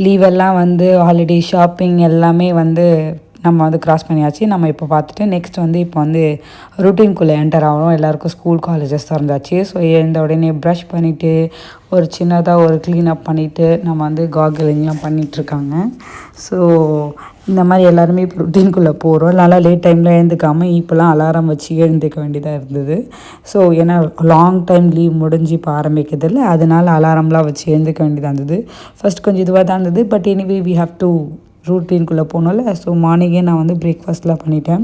லீவெல்லாம் வந்து holiday shopping எல்லாமே வந்து நம்ம வந்து கிராஸ் பண்ணியாச்சு. நம்ம இப்போ பார்த்துட்டு நெக்ஸ்ட் வந்து இப்போ வந்து ரொட்டீன்குள்ளே என்டர் ஆகிறோம். எல்லாருக்கும் ஸ்கூல் காலேஜஸ் திறந்தாச்சு. ஸோ எழுந்த உடனே ப்ரஷ் பண்ணிவிட்டு ஒரு சின்னதாக ஒரு க்ளீனப் பண்ணிவிட்டு நம்ம வந்து கார்கிலிங்லாம் பண்ணிகிட்ருக்காங்க. ஸோ இந்த மாதிரி எல்லாருமே இப்போ ரொட்டீன்குள்ளே போகிறோம். நல்லா லேட் டைமில் எழுந்துக்காமல் இப்போலாம் அலாரம் வச்சு எழுந்துக்க வேண்டியதாக இருந்தது. ஸோ ஏன்னா லாங் டைம் லீவ் முடிஞ்சு இப்போ ஆரம்பிக்கிறதில்ல, அதனால அலாரம்லாம் வச்சு எழுந்துக்க வேண்டியதாக இருந்தது. ஃபஸ்ட் கொஞ்சம் இதுவாக தான் இருந்தது. But anyway we have to ரூட்டீன்குள்ளே போகணும்ல. ஸோ மார்னிங்கே நான் வந்து பிரேக்ஃபாஸ்ட்லாம் பண்ணிட்டேன்.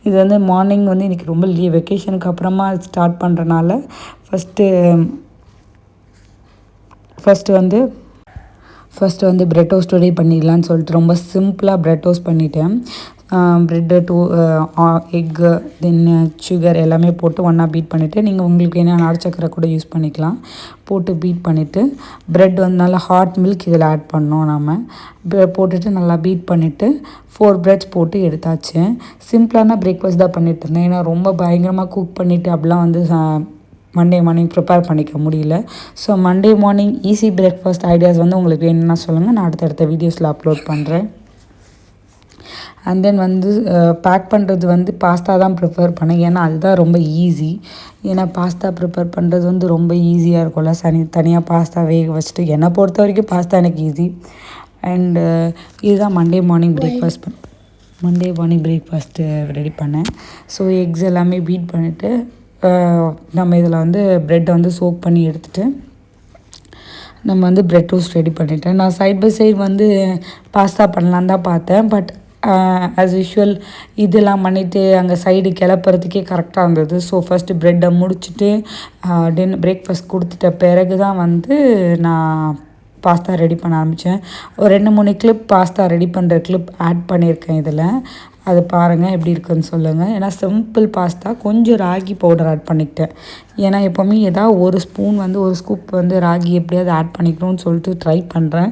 இது வந்து மார்னிங் வந்து இன்றைக்கி ரொம்ப வெக்கேஷனுக்கு அப்புறமா ஸ்டார்ட் பண்ணுறனால ஃபஸ்ட்டு வந்து பிரெட் டோஸ்ட் ரெடி பண்ணிடலான்னு சொல்லிட்டு ரொம்ப சிம்பிளாக பிரெட் டோஸ்ட் பண்ணிட்டேன். ப்ரெட்டு எக்கு தென் சுகர் எல்லாமே போட்டு ஒன்றா பீட் பண்ணிவிட்டு, நீங்கள் உங்களுக்கு என்ன நாட்டு சக்கரை கூட யூஸ் பண்ணிக்கலாம், போட்டு பீட் பண்ணிவிட்டு ப்ரெட் வந்து நல்லா ஹாட் மில்க் இதில் ஆட் பண்ணோம். நம்ம போட்டுட்டு நல்லா பீட் பண்ணிவிட்டு 4 ப்ரெட்ஸ் போட்டு எடுத்தாச்சு. சிம்பிளான பிரேக்ஃபாஸ்ட் தான் பண்ணிட்டு இருந்தேன். ஏன்னா ரொம்ப பயங்கரமாக குக் பண்ணிவிட்டு அப்படிலாம் வந்து மண்டே மார்னிங் ப்ரிப்பேர் பண்ணிக்க முடியல. So Monday morning easy breakfast ideas வந்து உங்களுக்கு வேணும்னா சொல்லுங்கள், நான் அடுத்தடுத்த வீடியோஸில் அப்லோட் பண்ணுறேன். அண்ட் தென் வந்து பேக் பண்ணுறது வந்து பாஸ்தா தான் ப்ரிஃபர் பண்ணேன். ஏன்னா அதுதான் ரொம்ப ஈஸி. ஏன்னா பாஸ்தா ப்ரிப்பேர் பண்ணுறது வந்து ரொம்ப ஈஸியாக இருக்கும்ல. தனியாக பாஸ்தா வேக வச்சுட்டு, என்னை பொறுத்த வரைக்கும் பாஸ்தா எனக்கு ஈஸி. அண்டு இதுதான் மண்டே மார்னிங் பிரேக்ஃபாஸ்ட்டு ரெடி பண்ணேன். ஸோ எக்ஸ் எல்லாமே பீட் பண்ணிவிட்டு நம்ம இதில் வந்து ப்ரெட்டை வந்து சோக் பண்ணி எடுத்துகிட்டு நம்ம வந்து ப்ரெட் டோஸ்ட் ரெடி பண்ணிட்டேன். நான் சைட் பை சைட் வந்து பாஸ்தா பண்ணலான்னு தான் பார்த்தேன். பட் ஆஸ் யூஷுவல் இதெல்லாம் பண்ணிவிட்டு அங்கே சைடு கிளப்புறதுக்கே கரெக்டாக இருந்தது. ஸோ ஃபஸ்ட்டு ப்ரெட்டை முடிச்சுட்டு பிரேக்ஃபாஸ்ட் கொடுத்துட்ட பிறகு தான் வந்து நான் பாஸ்தா ரெடி பண்ண ஆரம்பித்தேன். ஒரு 2-3 கிளிப் பாஸ்தா ரெடி பண்ணுற கிளிப் ஆட் பண்ணியிருக்கேன் இதில். அது பாருங்கள் எப்படி இருக்குன்னு சொல்லுங்கள். ஏன்னா சிம்பிள் பாஸ்தா கொஞ்சம் ராகி பவுடர் ஆட் பண்ணிக்கிட்டேன். ஏன்னா எப்போவுமே ஏதாவது ஒரு ஸ்கூப் வந்து ராகி எப்படியாவது ஆட் பண்ணிக்கணும்னு சொல்லிட்டு ட்ரை பண்ணுறேன்.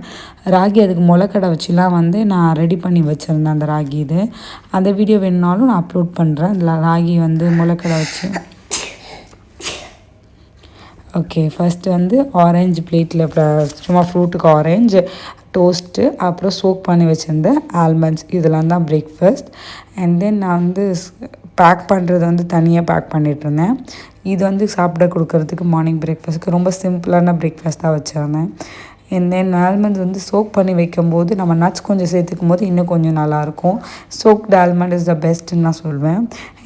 ராகி அதுக்கு முளைக்கடை வச்சுலாம் வந்து நான் ரெடி பண்ணி வச்சுருந்தேன். அந்த ராகி அந்த வீடியோ வேணுனாலும் நான் அப்லோட் பண்ணுறேன். ராகி வந்து முளைக்கடை வச்சு ஓகே. ஃபஸ்ட்டு வந்து ஆரஞ்சு பிளேட்டில் சும்மா ஃப்ரூட்டுக்கு ஆரஞ்சு டோஸ்ட்டு, அப்புறம் சோக் பண்ணி வச்சுருந்த ஆல்மண்ட்ஸ், இதெல்லாம் தான் பிரேக்ஃபாஸ்ட். அண்ட் தென் நான் வந்து பேக் பண்ணுறது வந்து தனியாக பேக் பண்ணிகிட்ருந்தேன். இது வந்து சாப்பிட கொடுக்கறதுக்கு மார்னிங் பிரேக்ஃபாஸ்ட்டுக்கு ரொம்ப சிம்பிளான பிரேக்ஃபாஸ்ட்டாக வச்சுருந்தேன். அண்ட் தென் ஆல்மண்ட்ஸ் வந்து சோக் பண்ணி வைக்கும்போது நம்ம நட்ஸ் கொஞ்சம் சேர்த்துக்கும் போது இன்னும் கொஞ்சம் நல்லாயிருக்கும். சோக்டு ஆல்மண்ட் இஸ் த பெஸ்ட்டுன்னு நான் சொல்வேன்.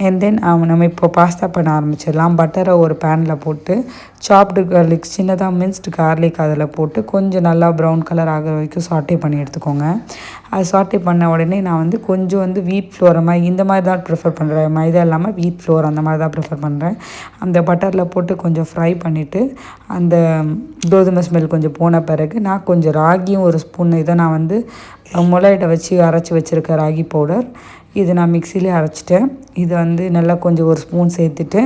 அண்ட் தென் நம்ம இப்போ பாஸ்தா பண்ண ஆரம்பிச்சிடலாம். பட்டரை ஒரு பேனில் போட்டு சாப்டு கார்லிக், சின்னதாக மின்ஸ்டு கார்லிக் அதில் போட்டு கொஞ்சம் நல்லா ப்ரௌன் கலர் ஆகிற வரைக்கும் சாட்டே பண்ணி எடுத்துக்கோங்க. அது சாட்டே பண்ண உடனே நான் வந்து கொஞ்சம் வந்து வீட் ஃப்ளோர் இந்த மாதிரி தான் ப்ரிஃபர் பண்ணுறேன். மைதா இல்லாமல் வீட் ஃப்ளோர் அந்த மாதிரி தான் ப்ரிஃபர் பண்ணுறேன். அந்த பட்டரில் போட்டு கொஞ்சம் ஃப்ரை பண்ணிவிட்டு அந்த கோதுமை ஸ்மெல் கொஞ்சம் போன பிறகு நான் கொஞ்சம் ராகியும் ஒரு ஸ்பூன் இதை நான் வந்து முளையிட்ட வச்சு அரைச்சி வச்சுருக்க ராகி பவுடர் இது நான் மிக்சிலே அரைச்சிட்டேன். இது வந்து நல்லா கொஞ்சம் ஒரு ஸ்பூன் சேர்த்துட்டு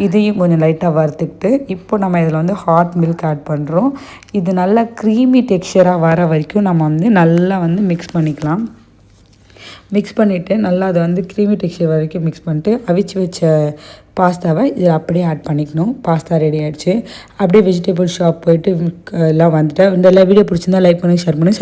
இதையும் கொஞ்சம் லைட்டாக வறுத்துக்கிட்டு இப்போ நம்ம இதில் வந்து ஹாட் மில்க் ஆட் பண்ணுறோம். இது நல்லா க்ரீமி டெக்ஸ்சராக வர வரைக்கும் நம்ம வந்து நல்லா வந்து மிக்ஸ் பண்ணிக்கலாம். மிக்ஸ் பண்ணிவிட்டு நல்லா அதை வந்து க்ரீமி டெக்ஸ்சர் வரைக்கும் மிக்ஸ் பண்ணிட்டு அவிச்சு வச்ச பாஸ்தாவை இதில் அப்படியே ஆட் பண்ணிக்கணும். பாஸ்தா ரெடி ஆகிடுச்சு. அப்படியே வெஜிடபிள் ஷாப் போயிட்டு எல்லாம் வந்துட்டேன். இந்த எல்லா வீடியோ பிடிச்சிருந்தா லைக் பண்ணி ஷேர் பண்ணி